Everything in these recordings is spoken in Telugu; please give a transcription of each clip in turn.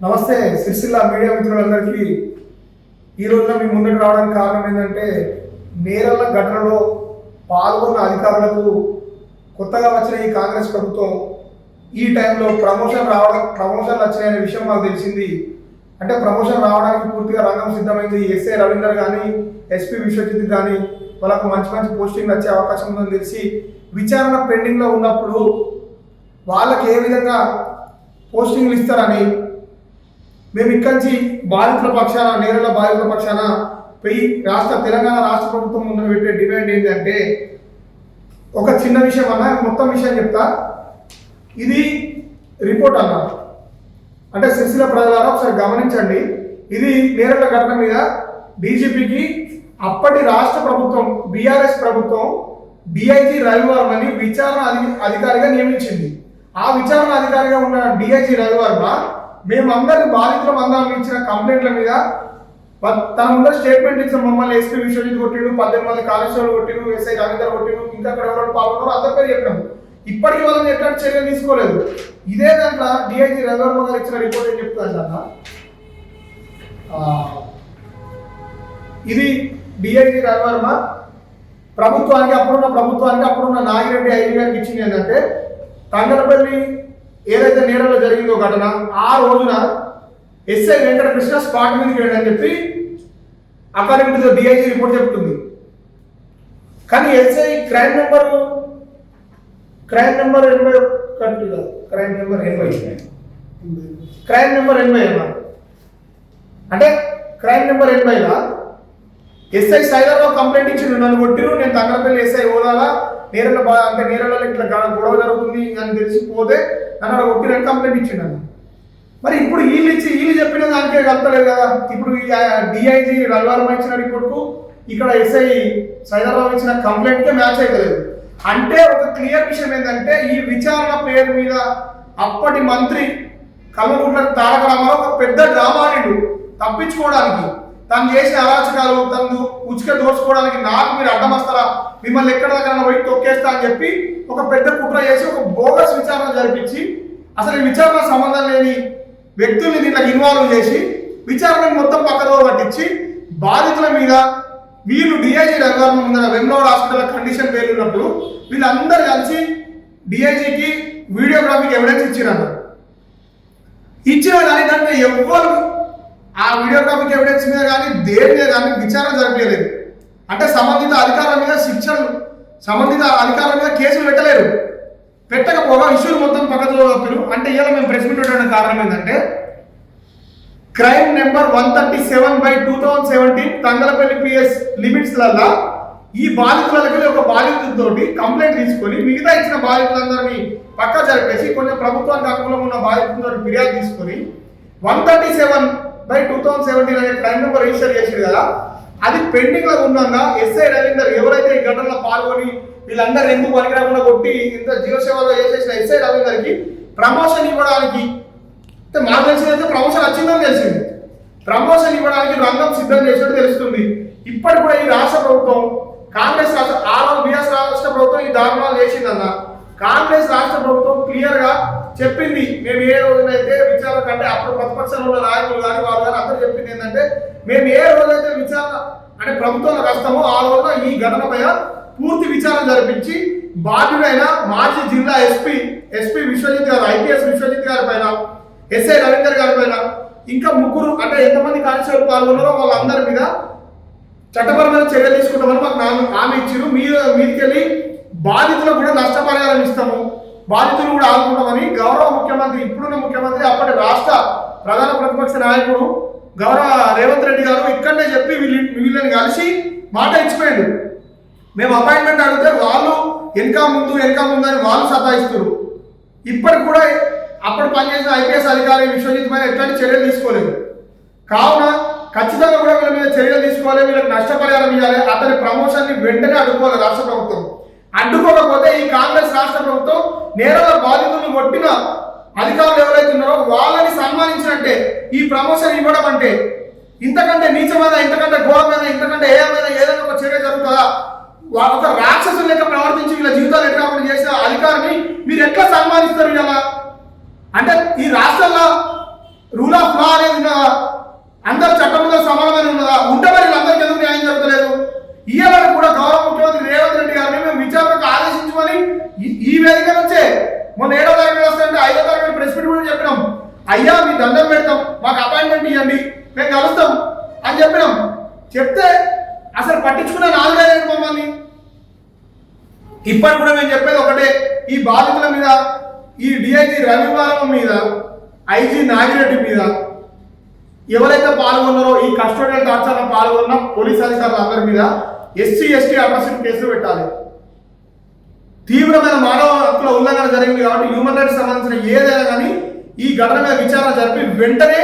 నమస్తే సిరిసిల్ల మీడియా మిత్రులందరికీ ఈ రోజున మీ ముందుకు రావడానికి కారణం ఏంటంటే నేరల ఘటనలో పాల్గొన్న అధికారులకు కొత్తగా వచ్చిన ఈ కాంగ్రెస్ ప్రభుత్వం ఈ టైంలో ప్రమోషన్ వచ్చినాయనే విషయం మాకు తెలిసింది. అంటే ప్రమోషన్ రావడానికి పూర్తిగా రంగం సిద్ధమైంది. ఎస్ఐ రవీందర్ కానీ ఎస్పీ విశ్వజిత్ కానీ వాళ్ళకు మంచి మంచి పోస్టింగ్ వచ్చే అవకాశం ఉందని తెలిసి విచారణ పెండింగ్లో ఉన్నప్పుడు వాళ్ళకి ఏ విధంగా పోస్టింగ్లు ఇస్తారని మేము ఇక్కడి నుంచి బాధితుల పక్షాన నేరల బాధితుల పక్షాన తెలంగాణ రాష్ట్ర ప్రభుత్వం ముందు పెట్టే డిమాండ్ ఏంటంటే ఒక చిన్న విషయం అన్న, మొత్తం విషయం చెప్తా. ఇది రిపోర్ట్ అన్న, అంటే సిరిసిల్ల ప్రజలారా ఒకసారి గమనించండి. ఇది నేరల ఘటన మీద డీజీపీకి అప్పటి రాష్ట్ర ప్రభుత్వం బీఆర్ఎస్ ప్రభుత్వం డిఐజీ రవివర్మని విచారణ అధికారిగా నియమించింది. ఆ విచారణ అధికారిగా ఉన్న డిఐజీ రవివర్మ మేమందరి బాధితులం అందరం ఇచ్చిన కంప్లైంట్ల మీద తన ముందర స్టేట్మెంట్ ఇచ్చిన మమ్మల్ని ఎస్పీ విశ్వజిత్ కొట్టిడు, 18 మంది కానిస్టేబుల్ కొట్టిడు, ఎస్ఐ రవీందర్ కొట్టిడు, ఇంకా అక్కడ ఎవరు పాల్గొన్నారో అందరి పేరు చెప్పినాము. ఇప్పటికీ వాళ్ళని ఎట్లాంటి చర్యలు తీసుకోలేదు. ఇదే దాంట్లో డిఐజీ రవివర్మ గారు ఇచ్చిన రిపోర్ట్ ఏం చెప్తుందన్న, ఇది డిఐజీ రవివర్మ అప్పుడున్న నాగిరెడ్డి ఐజీ గారికి ఇచ్చింది ఏంటంటే తంగలపల్లి ఏదైతే నేరంలో జరిగిందో ఘటన ఆ రోజున ఎస్ఐ వెంకటకృష్ణ స్పాట్ మీదకి వెళ్ళి అని చెప్పి అకార్డింగ్ టు డిఐజీ రిపోర్ట్ చెప్తుంది. కానీ ఎస్ఐ క్రైమ్ నెంబర్ 80 అంటే క్రైమ్ నెంబర్ 80లా ఎస్ఐ సైలర్రావు కంప్లైంట్ ఇచ్చిండు, నన్ను కొట్టిరు, నేను తంగలపల్లి ఎస్ఐ హోదాలా నేరలలో ఇట్లా గొడవ జరుగుతుంది అని తెలిసిపోతే నన్ను అక్కడ కొట్టిరని కంప్లైంట్ ఇచ్చిండు అన్న. మరి ఇప్పుడు వీళ్ళు చెప్పిన దానికే కలతలేదు కదా. ఇప్పుడు డిఐజీ రవివర్మ ఇచ్చిన రిపోర్ట్కు ఇక్కడ ఎస్ఐ సైలర్రావు ఇచ్చిన కంప్లైంట్కే మ్యాచ్ అవుతలేదు. అంటే ఒక క్లియర్ విషయం ఏంటంటే ఈ విచారణ పేరు మీద అప్పటి మంత్రి కల్వకుంట్ల తారక రామారావు ఒక పెద్ద డ్రామా ఆడిండు తప్పించుకోవడానికి. తను చేసిన అరాచకాలు, తను ఉచిక దోచుకోవడానికి నాకు మీరు అడ్డం వస్తారా, మిమ్మల్ని ఎక్కడ దగ్గర పోయి తొక్కేస్తా అని చెప్పి ఒక పెద్ద కుట్ర చేసి ఒక బోగస్ విచారణ జరిపించి అసలు ఈ విచారణ సంబంధం లేని వ్యక్తుల్ని దీంట్లో ఇన్వాల్వ్ చేసి విచారణను మొత్తం పక్కదో పట్టించి బాధితుల మీద వీళ్ళు డిఐజీ రవివర్మ ముందర వెమ్లవాడ హాస్పిటల్ కండిషన్ పేరు ఉన్నప్పుడు వీళ్ళందరూ కలిసి డిఐజీకి వీడియోగ్రఫీకి ఎవిడెన్స్ ఇచ్చిన కానీ దాంట్లో ఎవ్వరు ఆ వీడియోగ్రఫీకి ఎవిడెన్స్ మీద కానీ దేని మీద కానీ విచారణ జరిపించలేదు. అంటే సంబంధిత అధికారుల మీద కేసులు పెట్టకపోగా ఇష్యూలు మొత్తం పక్కలో తప్పారు. అంటే ఇలా మేము ప్రెస్ మీట్ పెట్టడానికి కారణం ఏంటంటే క్రైమ్ నెంబర్ 137/2017 తంగలపల్లి పిఎస్ లిమిట్స్లల్లా ఈ బాధితులకి ఒక బాధితులతోటి కంప్లైంట్ తీసుకొని మిగతా ఇచ్చిన బాధితులందరినీ పక్క జరిపేసి కొంచెం ప్రభుత్వానికి అనుకూలంగా ఉన్న బాధితులతో ఫిర్యాదు తీసుకొని 137/2017 అనే క్రైమ్ నెంబర్ రిజిస్టర్ చేసారు కదా, అది పెండింగ్ లో ఉండగా ఎస్ఐ రవీందర్ ఎవరైతే ఈ ఘటనలో పాల్గొని వీళ్ళందరూ ఎందుకు పనికిరాకుండా కొట్టి ఇంత జీవసేవలో చేసేసిన ఎస్ఐ రవీందర్కి ప్రమోషన్ ఇవ్వడానికి మాకు తెలిసిందైతే ప్రమోషన్ వచ్చిందని తెలిసింది. ప్రమోషన్ ఇవ్వడానికి రంగం సిద్ధం చేసినట్టు తెలుస్తుంది. ఇప్పటి కూడా ఈ రాష్ట్ర ప్రభుత్వం కాంగ్రెస్ బీఆర్ఎస్ రాష్ట్ర ప్రభుత్వం ఈ దారుణాలు చేసిందన్న. కాంగ్రెస్ రాష్ట్ర ప్రభుత్వం క్లియర్ గా చెప్పింది, మేము ఏ రోజునైతే విచారణ కంటే అప్పుడు ప్రతిపక్షంలో ఉన్న నాయకులు కానీ వాళ్ళు కానీ అందరూ చెప్పింది ఏంటంటే మేము ఏ రోజైతే విచారణ అంటే ప్రభుత్వంలో వస్తామో ఆ రోజున ఈ ఘటన పైన పూర్తి విచారణ జరిపించి బాధ్యుడైన మాజీ జిల్లా ఎస్పీ విశ్వజిత్ గారు, ఐపీఎస్ విశ్వజిత్ గారి పైన, ఎస్ఐ రవీందర్ గారి పైన ఇంకా ముగ్గురు అంటే ఎంతమంది కానిస్టేబుల్ పాల్గొన్నారో వాళ్ళందరి మీద చట్టపరమైన చర్యలు తీసుకుంటామని మాకు హామీ ఇచ్చారు. మీదికెళ్ళి బాధితులకు కూడా నష్టపరిహారం ఇస్తాము, బాధితులు కూడా ఆదుకుంటామని గౌరవ ముఖ్యమంత్రి, ఇప్పుడున్న ముఖ్యమంత్రి, అప్పటి రాష్ట్ర ప్రధాన ప్రతిపక్ష నాయకుడు గౌరవ రేవంత్ రెడ్డి గారు ఇక్కడనే చెప్పి వీళ్ళని కలిసి మాట ఇచ్చిపోయాడు. మేము అపాయింట్మెంట్ అడిగితే వాళ్ళు వెనక ముందు అని వాళ్ళు సతాయిస్తారు. ఇప్పటికి కూడా అప్పుడు పనిచేసిన ఐపీఎస్ అధికారి విశ్వజిత్ పైన ఎట్లాంటి చర్యలు తీసుకోలేదు. కావున ఖచ్చితంగా కూడా వీళ్ళ మీద చర్యలు తీసుకోవాలి, వీళ్ళకి నష్టపరిహారం ఇవ్వాలి, అతని ప్రమోషన్ని వెంటనే అడ్డుకోవాలి రాష్ట్ర ప్రభుత్వం. అడ్డుకోకపోతే ఈ కాంగ్రెస్ రాష్ట్ర ప్రభుత్వం నేరాల బాధితులను కొట్టిన అధికారులు ఎవరైతే ఉన్నారో వాళ్ళని సన్మానించినట్టే. ఈ ప్రమోషన్ ఇవ్వడం అంటే ఇంతకంటే నీచమైన, ఇంతకంటే ఘోరమైన, ఇంతకంటే ఏదైనా ఒక చర్య జరుగుతుందా? ఒక రాక్షసులు లెక్క ప్రవర్తించి వీళ్ళ జీవితాలు ఎట్లా చేసిన అధికారిని మీరు ఎట్లా సన్మానిస్తారు? ఇలా అంటే ఈ రాష్ట్రంలో రూల్ ఆఫ్ మీ దండం పెడతాం, మాకు అపాయింట్మెంట్ ఇవ్వండి, మేము కలుస్తాం అని చెప్పినాం. చెప్తే అసలు పట్టించుకున్న నాలుగైదు మమ్మల్ని. ఇప్పటి కూడా మేము చెప్పేది ఒకటే, ఈ బాధితుల మీద, ఈ డిఐజీ రవివారం మీద, ఐజీ నాగిరెడ్డి మీద ఎవరైతే పాల్గొన్నారో, ఈ కస్టోడియల్ టార్చర్లో పాల్గొన్న పోలీస్ అధికారులు అందరి మీద ఎస్సీ ఎస్టీ అట్రాసిటీ కేసులు పెట్టాలి. తీవ్రమైన మానవ హక్కుల ఉల్లంఘన జరిగింది కాబట్టి హ్యూమన్ రైట్స్ సంబంధించిన ఏదైనా కానీ ఈ ఘటన మీద విచారణ జరిపి వెంటనే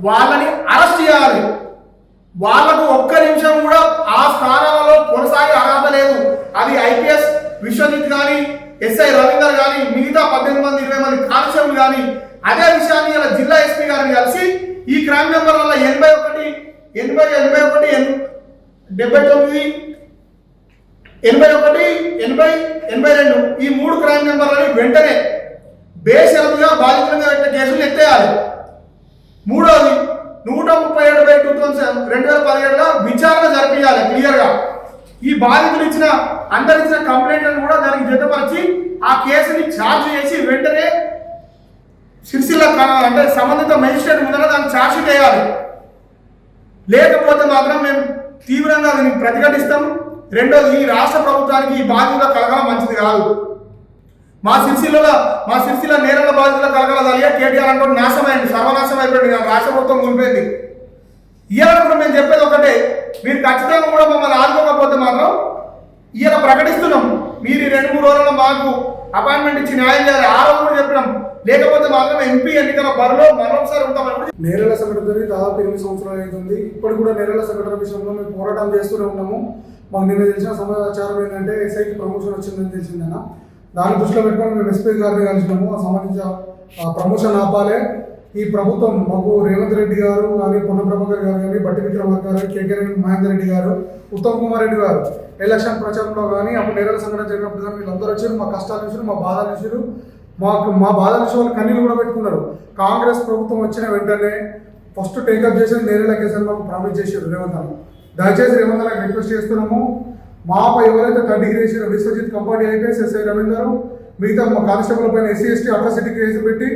వాళ్ళని అరెస్ట్ చేయాలి. వాళ్ళకు ఒక్క నిమిషం కూడా ఆ స్థానాలలో కొనసాగే అర్హత లేదు. అది ఐపీఎస్ విశ్వజిత్ కానీ, ఎస్ఐ రవీందర్ కానీ, మిగతా 18 మంది 20 మంది కానిస్టేబుల్ కానీ అదే విషయాన్ని ఇలా జిల్లా ఎస్పీ గారిని కలిసి ఈ క్రైమ్ నెంబర్ వల్ల 81, 80, 81, 79, 81, 80, 82 ఈ 3 క్రైమ్ నెంబర్లని వెంటనే బేషరతుగా బాధితుల మీద పెట్టిన కేసులు ఎత్తేయాలి. మూడోది 137/2017 విచారణ జరిపించాలి క్లియర్గా. ఈ బాధితులు అందరిచ్చిన కంప్లైంట్లను కూడా దానికి జతపరిచి ఆ కేసుని ఛార్జ్ చేసి వెంటనే సిరిసిల్ల అంటే సంబంధిత మెజిస్ట్రేట్ ముందర దాన్ని ఛార్జ్షీట్ వేయాలి. లేకపోతే మాత్రం మేము తీవ్రంగా దీన్ని ప్రతిఘటిస్తాం. రెండోది, ఈ రాష్ట్ర ప్రభుత్వానికి ఈ బాధితుల కలగల మంచిది కాదు. మా సిరిసిల్ల నేరల బాధితుల కలగల అయ్యా కేటీఆర్ అనుకోండి నాశమైంది, సర్వనాశం అయిపోయింది, రాష్ట్ర ప్రభుత్వం ఉండిపోయింది. ఇవాళ కూడా మేము చెప్పేది ఒకటే, మీరు ఖచ్చితంగా కూడా మమ్మల్ని ఆదుకోకపోతే మాత్రం ఇవాళ ప్రకటిస్తున్నాం, మీరు 2-3 రోజుల్లో మాకు అపాయింట్మెంట్ ఇచ్చి న్యాయం చేయాలి. ఆ రోజు కూడా చెప్పినాం. లేకపోతే మాత్రం ఎంపీ ఎన్నికల బరిలో మరొకసారి ఉంటామని. నేరల సంఘటన జరిగి దాదాపు 8 సంవత్సరాలు అవుతుంది. ఇప్పుడు కూడా నేరల సంఘటన విషయంలో మేము పోరాటం చేస్తూనే ఉన్నాము. మాకు నిన్న తెలిసిన సమాచారం ఏంటంటే ఎస్ఐకి ప్రమోషన్ వచ్చిందని తెలిసిందన్న. దాన్ని దృష్టిలో పెట్టుకొని మేము ఎస్పీ గారిని కలిసినాము. ఆ సంబంధించిన ప్రమోషన్ ఆపాలే. ఈ ప్రభుత్వం మాకు రేవంత్ రెడ్డి గారు కానీ, పొన్న ప్రభాకర్ గారు కానీ, బట్టి విక్రమార్క గారు, కేకే మహేందర్ రెడ్డి గారు, ఉత్తమ్ కుమార్ రెడ్డి గారు ఎలక్షన్ ప్రచారంలో కానీ, అప్పుడు నేరల సంఘటన జరిగినప్పుడు కానీ వీళ్ళందరూ వచ్చారు. మా కష్టాలు చూసారు, మా బాధలు చూసారు, మా బాధల విషయం వాళ్ళు కన్నీళ్ళు కూడా పెట్టుకున్నారు. కాంగ్రెస్ ప్రభుత్వం వచ్చిన వెంటనే ఫస్ట్ టేకప్ చేసి నేరేళ్ల కేసులు మాకు ప్రామిస్ చేశారు రేవంత్ అన్న. దయచేసి రేవంత్ అన్నకి రిక్వెస్ట్ చేస్తున్నాము, మాపై ఎవరైతే 3rd డిగ్రీ చేశారో విశ్వజిత్ కంపాటి ఐపీఎస్, ఎస్ఐ రవీందర్, మిగతా మా కానిస్టేబుల్ పైన ఎస్సీ ఎస్టీ అట్రాసిటీ కేసు పెట్టి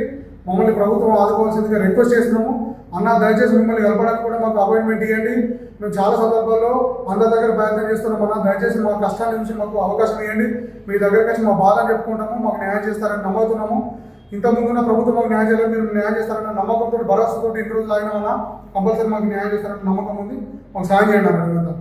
మమ్మల్ని ప్రభుత్వం ఆదుకోవాల్సిందిగా రిక్వెస్ట్ చేస్తున్నాము. అన్న దయచేసి మిమ్మల్ని కలపడానికి కూడా మాకు అపాయింట్మెంట్ ఇవ్వండి. మేము చాలా సందర్భాల్లో అందరి దగ్గర ప్రయత్నం చేస్తున్నాం. అన్న దయచేసి మా కష్టాల నుంచి మాకు అవకాశం ఇవ్వండి. మీ దగ్గరికి వచ్చి మా బాధ చెప్పుకుంటాము, మాకు న్యాయం చేస్తారని నమ్ముతున్నాము. ఇంతకుముందున్న ప్రభుత్వం మాకు న్యాయం చేయలేదు, మీరు న్యాయం చేస్తారన్న నమ్మకంతో, భరోసాతో 2 రోజులు ఆగినామన్నా కంపల్సరీ మాకు న్యాయం చేస్తారని నమ్మకం ఉంది. మాకు సాయం చేయండి అన్న.